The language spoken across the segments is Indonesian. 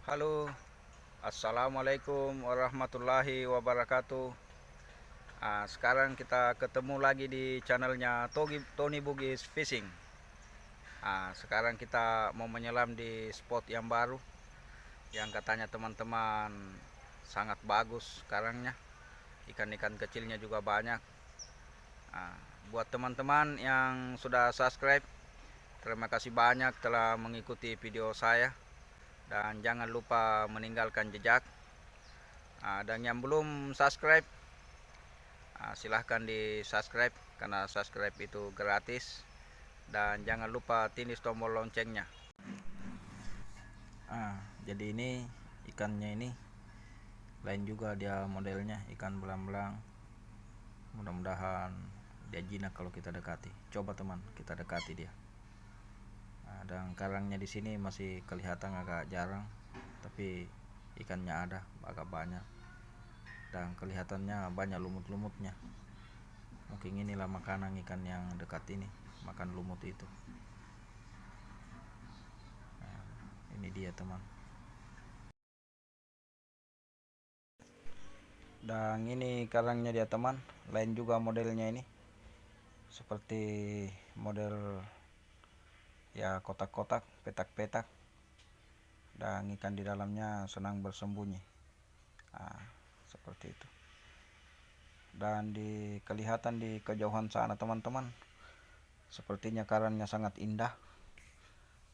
Halo, assalamualaikum warahmatullahi wabarakatuh. Sekarang kita ketemu lagi di channelnya Tony Bugis Fishing. Sekarang kita mau menyelam di spot yang baru, yang katanya teman-teman sangat bagus sekarangnya. Ikan-ikan kecilnya juga banyak. Ah, Buat teman-teman yang sudah subscribe, terima kasih banyak telah mengikuti video saya. Dan jangan lupa meninggalkan jejak. Dan yang belum subscribe, silahkan di subscribe karena subscribe itu gratis. Dan jangan lupa tindih tombol loncengnya. Jadi ini ikannya ini lain juga dia modelnya, ikan belang-belang. Mudah-mudahan dia jinak kalau kita dekati. Coba teman, kita dekati dia. Dan karangnya di sini masih kelihatan agak jarang, tapi ikannya ada agak banyak. Dan kelihatannya banyak lumut-lumutnya. Mungkin inilah makanan ikan yang dekat ini, makan lumut itu. Ini dia teman. Dan ini karangnya dia teman, lain juga modelnya ini. Seperti model ya kotak-kotak, petak-petak. Dan ikan di dalamnya senang bersembunyi. Seperti itu. Dan kelihatan di kejauhan sana teman-teman, sepertinya karangnya sangat indah.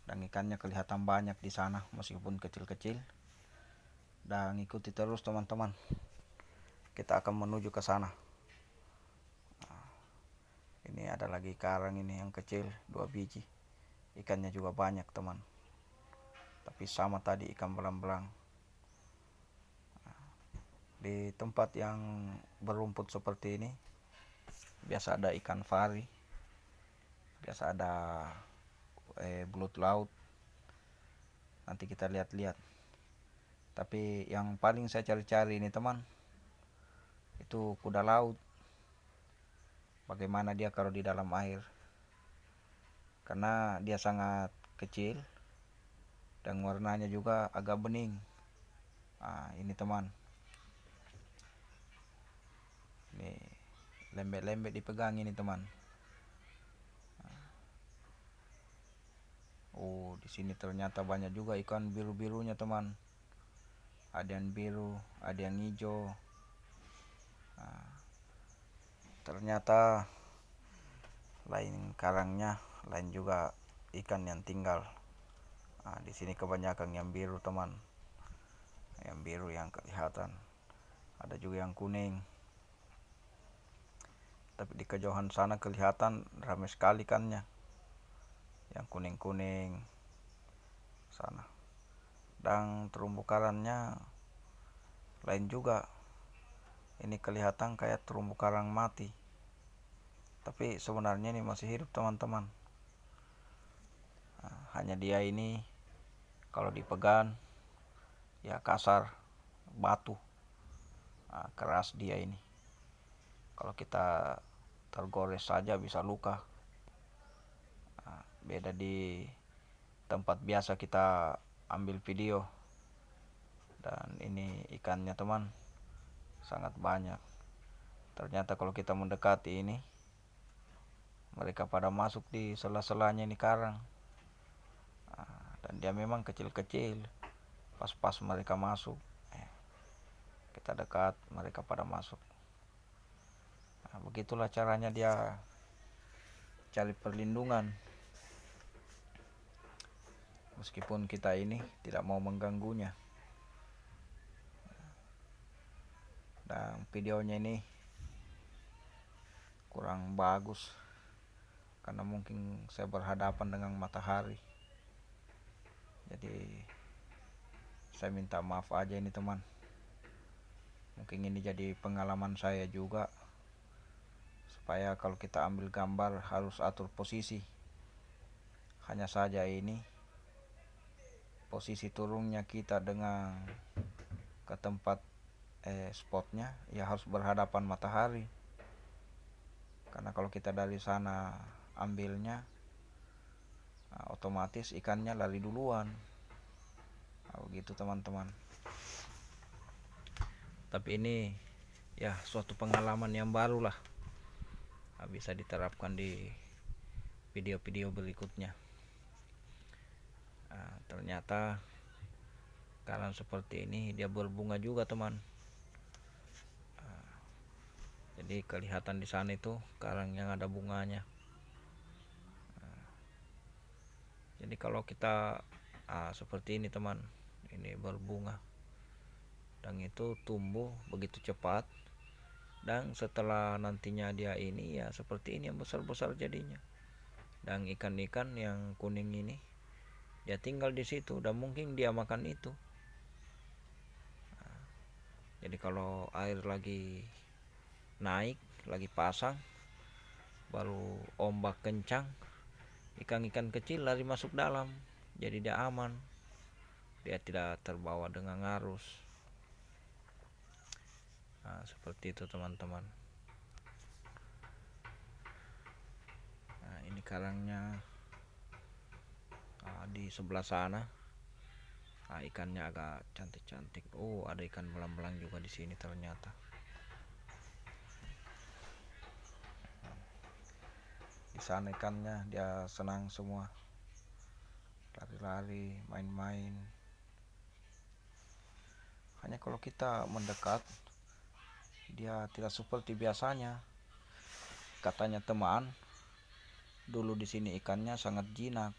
Dan ikannya kelihatan banyak di sana meskipun kecil-kecil. Dan ikuti terus teman-teman, kita akan menuju ke sana. Ini ada lagi karang ini yang kecil, 2 biji. Ikannya juga banyak teman, tapi sama tadi ikan belang-belang. Di tempat yang berumput seperti ini biasa ada ikan fari, biasa ada belut laut. Nanti kita lihat-lihat. Tapi yang paling saya cari-cari ini teman, itu kuda laut. Bagaimana dia kalau di dalam air, karena dia sangat kecil dan warnanya juga agak bening. Ini teman, ini lembek-lembek dipegang ini teman. Di sini ternyata banyak juga ikan biru-birunya teman. Ada yang biru, ada yang hijau. Ternyata lain karangnya, lain juga ikan yang tinggal. Di sini kebanyakan yang biru teman, yang biru yang kelihatan. Ada juga yang kuning. Tapi di kejauhan sana kelihatan ramai sekali ikannya, yang kuning-kuning sana. Dan terumbu karangnya lain juga. Ini kelihatan kayak terumbu karang mati, tapi sebenarnya ini masih hidup teman-teman. Hanya dia ini kalau dipegang ya kasar, batu. Keras dia ini. Kalau kita tergores saja bisa luka. Beda di tempat biasa kita ambil video. Dan ini ikannya teman, sangat banyak. Ternyata kalau kita mendekati ini, mereka pada masuk di sela-selanya ini karang. Dan dia memang kecil-kecil, pas-pas mereka masuk. Kita dekat, mereka pada masuk. Begitulah caranya dia cari perlindungan. Meskipun kita ini tidak mau mengganggunya. Dan videonya ini kurang bagus karena mungkin saya berhadapan dengan matahari. Jadi saya minta maaf aja ini teman. Mungkin ini jadi pengalaman saya juga, supaya kalau kita ambil gambar harus atur posisi. Hanya saja ini posisi turunnya kita dengan ke tempat spotnya ya harus berhadapan matahari. Karena kalau kita dari sana ambilnya, otomatis ikannya lari duluan. Begitu teman-teman. Tapi ini ya suatu pengalaman yang baru lah, bisa diterapkan di video-video berikutnya. Ternyata karang seperti ini dia berbunga juga teman. Jadi kelihatan di sana itu karang yang ada bunganya. Jadi kalau kita seperti ini teman, ini berbunga dan itu tumbuh begitu cepat, dan setelah nantinya dia ini ya seperti ini yang besar-besar jadinya. Dan ikan-ikan yang kuning ini dia tinggal di situ dan mungkin dia makan itu. Jadi kalau air lagi naik, lagi pasang, baru ombak kencang, ikan-ikan kecil lari masuk dalam, jadi dia aman, dia tidak terbawa dengan arus. Seperti itu teman-teman. Ini karangnya di sebelah sana. Ikannya agak cantik-cantik. Ada ikan belang-belang juga di sini ternyata. Di sana ikannya dia senang semua, lari-lari, main-main. Hanya kalau kita mendekat, dia tidak seperti biasanya. Katanya teman, dulu di sini ikannya sangat jinak,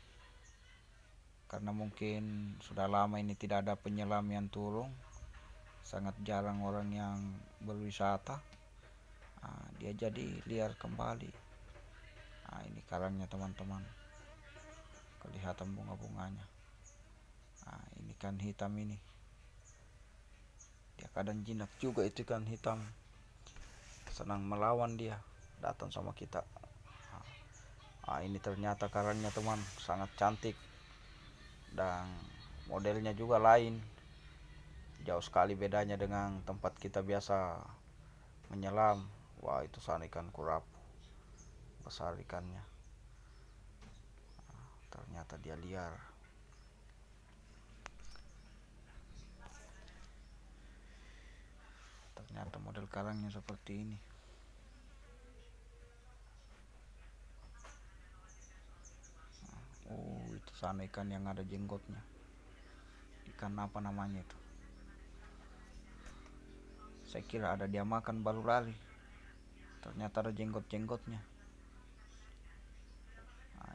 karena mungkin sudah lama ini tidak ada penyelam yang turun, sangat jarang orang yang berwisata. Dia jadi liar kembali. Ini karangnya teman-teman, kelihatan bunga-bunganya. Ini ikan hitam ini, dia kadang jinak juga itu ikan hitam, senang melawan, dia datang sama kita. Ini ternyata karangnya teman, sangat cantik dan modelnya juga lain, jauh sekali bedanya dengan tempat kita biasa menyelam. Itu sana ikan kurapu, besar ikannya. Ternyata dia liar. Ternyata model karangnya seperti ini. Itu sana ikan yang ada jenggotnya. Ikan apa namanya itu? Saya kira ada dia makan baru lari. Ternyata ada jenggot-jenggotnya.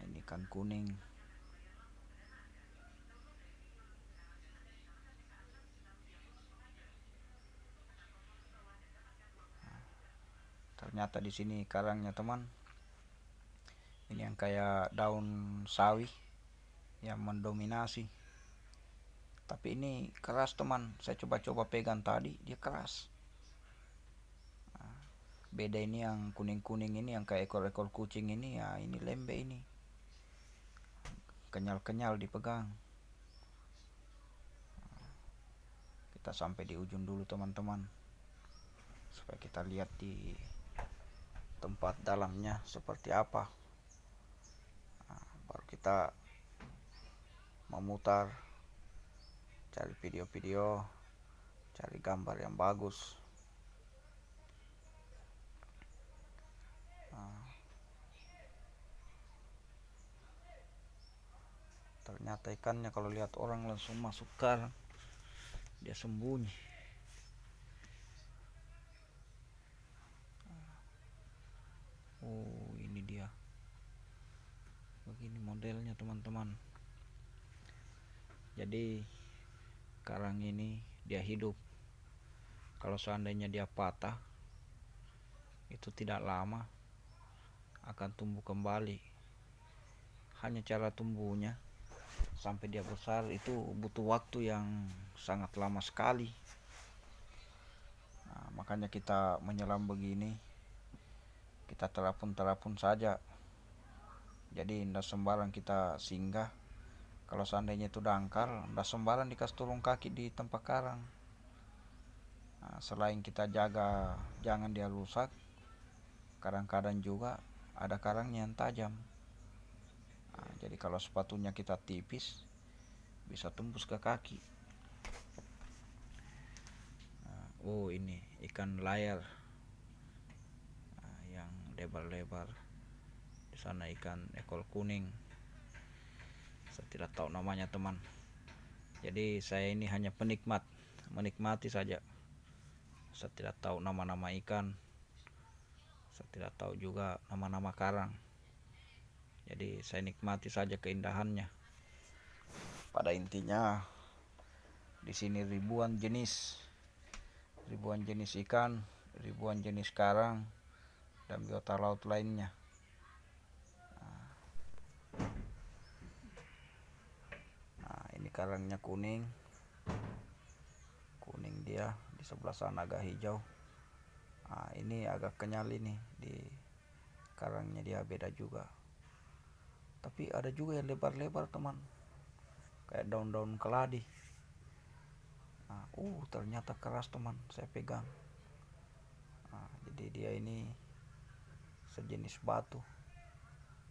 Ini ikan kuning. Ternyata di sini karangnya teman, ini yang kayak daun sawi yang mendominasi. Tapi ini keras teman, saya coba-coba pegang tadi, dia keras. Beda ini yang kuning-kuning ini, yang kayak ekor-ekor kucing ini, ya ini lembek ini, kenyal-kenyal dipegang. Kita sampai di ujung dulu teman-teman, supaya kita lihat di tempat dalamnya seperti apa. Baru kita memutar, cari video-video, cari gambar yang bagus. Ternyata ikannya kalau lihat orang langsung masuk karang, dia sembunyi. Ini dia, begini modelnya teman-teman. Jadi karang ini dia hidup. Kalau seandainya dia patah, itu tidak lama akan tumbuh kembali. Hanya cara tumbuhnya sampai dia besar itu butuh waktu yang sangat lama sekali. Makanya kita menyelam begini, kita terapun saja. Jadi tidak sembarang kita singgah. Kalau seandainya itu dangkal, tidak sembarang dikasih turun kaki di tempat karang. Selain kita jaga jangan dia rusak, kadang-kadang juga ada karangnya yang tajam. Jadi kalau sepatunya kita tipis, bisa tembus ke kaki. Oh, ini ikan layar, yang lebar-lebar. Di sana ikan ekor kuning. Saya tidak tahu namanya, teman. Jadi saya ini hanya penikmat, menikmati saja. Saya tidak tahu nama-nama ikan. Saya tidak tahu juga nama-nama karang. Jadi saya nikmati saja keindahannya. Pada intinya di sini ribuan jenis ikan, ribuan jenis karang dan biota laut lainnya. Nah, ini karangnya kuning dia, di sebelah sana agak hijau. Nah, ini agak kenyal, ini di karangnya dia beda juga. Tapi ada juga yang lebar-lebar, teman, kayak daun-daun keladi. Nah, ternyata keras, teman, saya pegang. Nah, jadi dia ini sejenis batu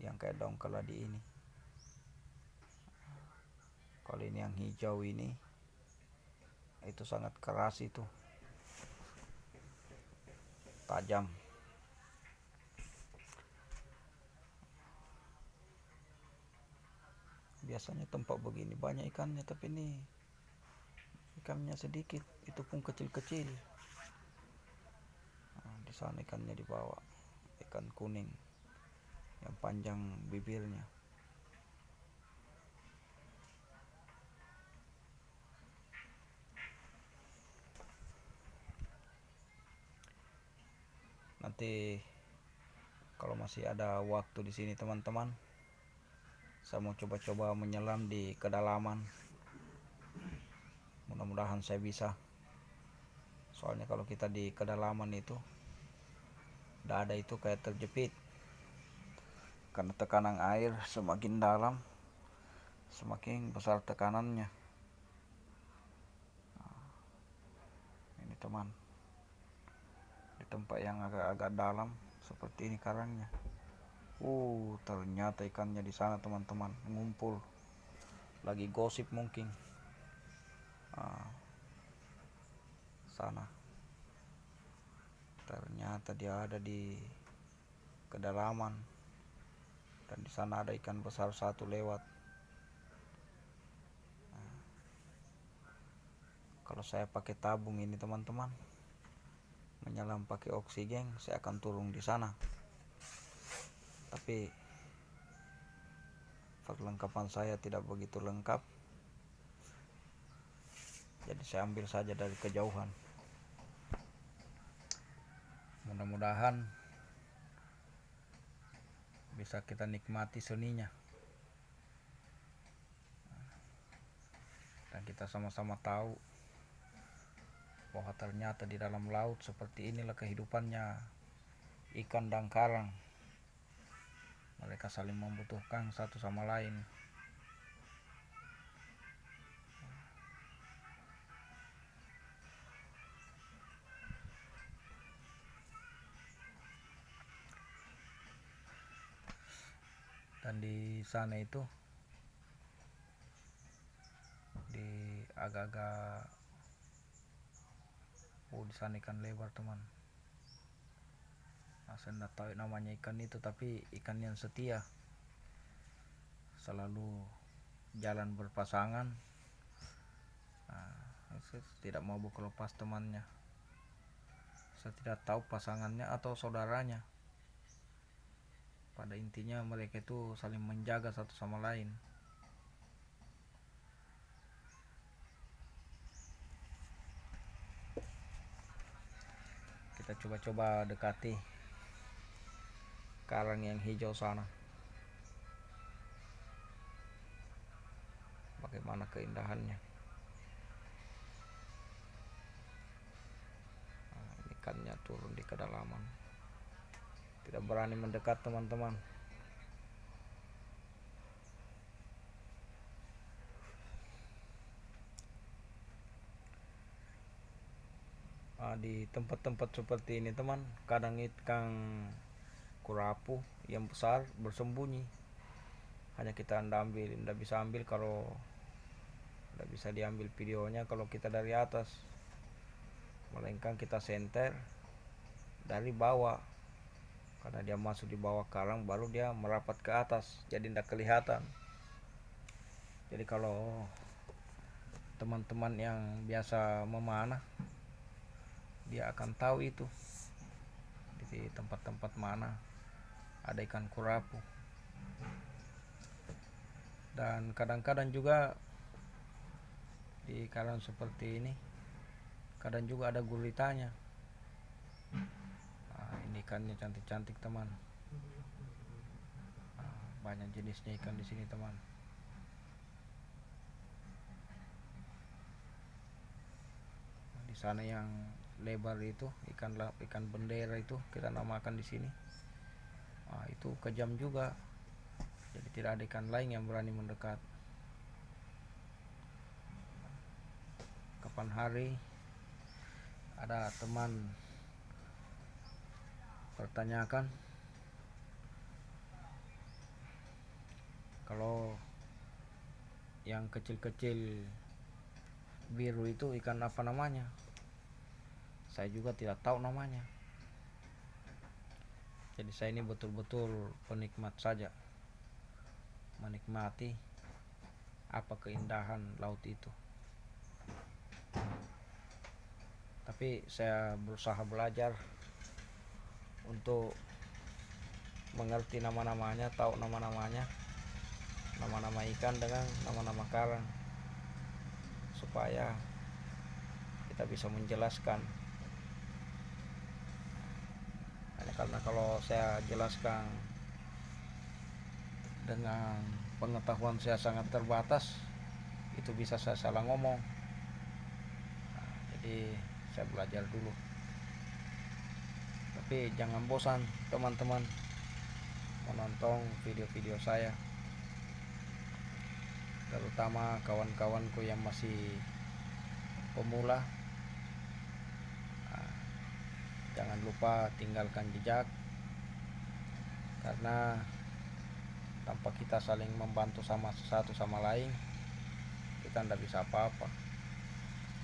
yang kayak daun keladi ini. Kalau ini yang hijau ini, itu sangat keras, itu tajam. Biasanya tempat begini banyak ikannya, tapi ini ikannya sedikit, itu pun kecil-kecil. Nah, di sana ikannya dibawa, ikan kuning yang panjang bibirnya. Nanti kalau masih ada waktu di sini, teman-teman, saya mau coba-coba menyelam di kedalaman. Mudah-mudahan saya bisa. Soalnya kalau kita di kedalaman itu, dada itu kayak terjepit. Karena tekanan air semakin dalam, semakin besar tekanannya. Ini, teman, di tempat yang agak-agak dalam seperti ini karangnya. Ternyata ikannya di sana, teman-teman, ngumpul. Lagi gosip mungkin. Sana. Ternyata dia ada di kedalaman. Dan di sana ada ikan besar satu lewat. Kalau saya pakai tabung ini, teman-teman, menyelam pakai oksigen, saya akan turun di sana. Tapi perlengkapan saya tidak begitu lengkap, jadi saya ambil saja dari kejauhan. Mudah-mudahan bisa kita nikmati seninya, dan kita sama-sama tahu bahwa ternyata di dalam laut seperti inilah kehidupannya ikan dan karang. Mereka saling membutuhkan satu sama lain. Dan di sana itu, di agak-agak di sana ikan lebar, teman. Saya tidak tahu namanya ikan itu, tapi ikan yang setia, selalu jalan berpasangan. Saya tidak mau lepas temannya. Saya tidak tahu pasangannya atau saudaranya. Pada intinya mereka itu saling menjaga satu sama lain. Kita coba-coba dekati karang yang hijau sana. Bagaimana keindahannya. Ikannya turun di kedalaman. Tidak berani mendekat, teman-teman. Di tempat-tempat seperti ini, teman, kadang ikan kurapu yang besar bersembunyi. Hanya kita tidak bisa ambil kalau tidak bisa diambil videonya kalau kita dari atas. melainkan kita senter dari bawah, karena dia masuk di bawah karang baru dia merapat ke atas, jadi tidak kelihatan. Jadi kalau teman-teman yang biasa memanah, dia akan tahu itu di tempat-tempat mana ada ikan kurapu. Dan kadang-kadang juga di karang seperti ini kadang juga ada guritanya. Ini ikannya cantik-cantik teman. Banyak jenisnya ikan di sini teman. Di sana yang lebar itu ikan bendera itu kita namakan di sini. Itu kejam juga. Jadi tidak ada ikan lain yang berani mendekat. Kapan hari ada teman pertanyakan kalau yang kecil-kecil biru itu ikan apa namanya. Saya juga tidak tahu namanya. Jadi saya ini betul-betul penikmat saja, menikmati apa keindahan laut itu. Tapi saya berusaha belajar untuk mengerti nama-namanya, tahu nama-namanya, nama-nama ikan dengan nama-nama karang, supaya kita bisa menjelaskan. Hanya karena kalau saya jelaskan dengan pengetahuan saya sangat terbatas, itu bisa saya salah ngomong. Jadi saya belajar dulu. Tapi jangan bosan teman-teman menonton video-video saya, terutama kawan-kawanku yang masih pemula. Jangan lupa tinggalkan jejak, karena tanpa kita saling membantu sama satu sama lain, kita tidak bisa apa-apa.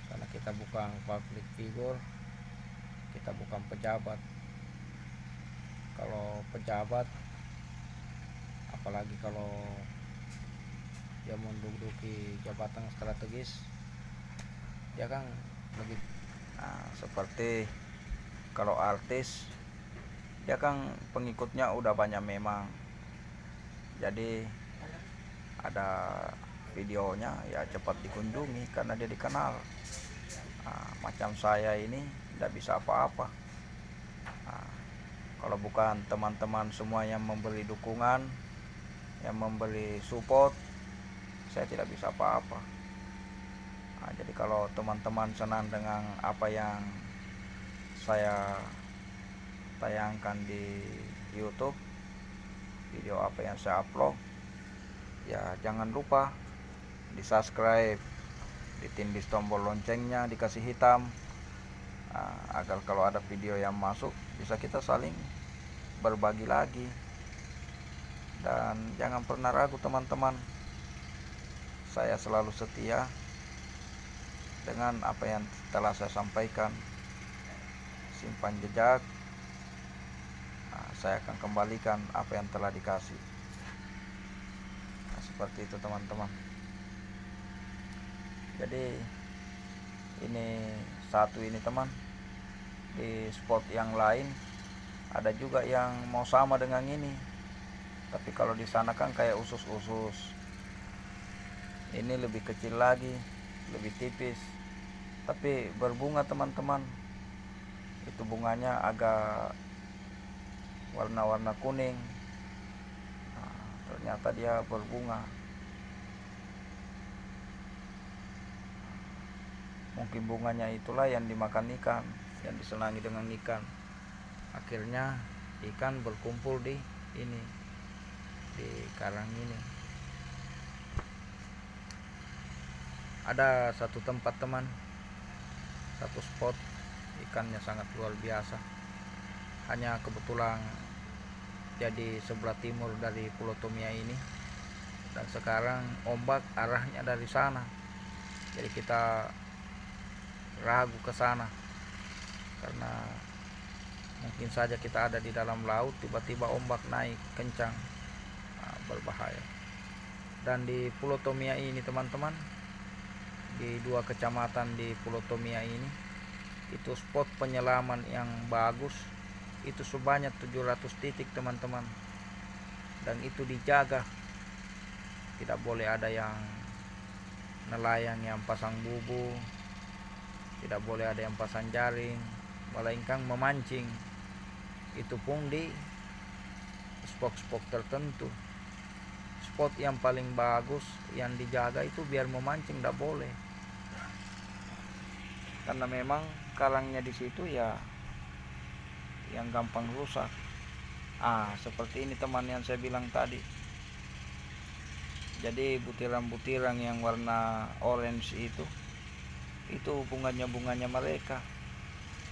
Karena kita bukan public figure, kita bukan pejabat. Kalau pejabat, apalagi kalau dia menduduki jabatan strategis, dia kan lebih seperti kalau artis, dia kan pengikutnya udah banyak memang. Jadi ada videonya ya cepat dikunjungi karena dia dikenal. Macam saya ini tidak bisa apa-apa. Kalau bukan teman-teman semua yang memberi dukungan, yang memberi support, saya tidak bisa apa-apa. Jadi kalau teman-teman senang dengan apa yang saya tayangkan di YouTube, video apa yang saya upload, ya jangan lupa di subscribe, ditindih tombol loncengnya dikasih hitam, agar kalau ada video yang masuk bisa kita saling berbagi lagi. Dan jangan pernah ragu teman-teman, saya selalu setia dengan apa yang telah saya sampaikan. Simpan jejak, saya akan kembalikan apa yang telah dikasih. Seperti itu teman-teman. Jadi ini satu ini teman, di spot yang lain ada juga yang mau sama dengan ini, tapi kalau di sana kan kayak usus-usus, ini lebih kecil lagi, lebih tipis, tapi berbunga teman-teman. Itu bunganya agak warna-warna kuning. Ternyata dia berbunga. Mungkin bunganya itulah yang dimakan ikan, yang disenangi dengan ikan. Akhirnya ikan berkumpul di ini, di karang ini. Ada satu tempat teman, satu spot, ikannya sangat luar biasa. Hanya kebetulan jadi sebelah timur dari Pulau Tomia ini, dan sekarang ombak arahnya dari sana, jadi kita ragu ke sana. karena mungkin saja kita ada di dalam laut, tiba-tiba ombak naik kencang, berbahaya. Dan di Pulau Tomia ini teman-teman, di 2 kecamatan di Pulau Tomia ini, itu spot penyelaman yang bagus, itu sebanyak 700 titik teman-teman, dan itu dijaga. Tidak boleh ada yang nelayan yang pasang bubu, tidak boleh ada yang pasang jaring, melainkan memancing. Itu pun di spot-spot tertentu. Spot yang paling bagus yang dijaga itu biar memancing tidak boleh, karena memang karangnya di situ ya yang gampang rusak. Seperti ini teman yang saya bilang tadi. Jadi butiran-butiran yang warna orange itu bunganya mereka,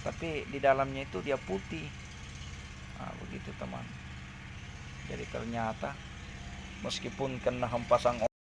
tapi di dalamnya itu dia putih. Begitu teman. Jadi ternyata meskipun kena hempasan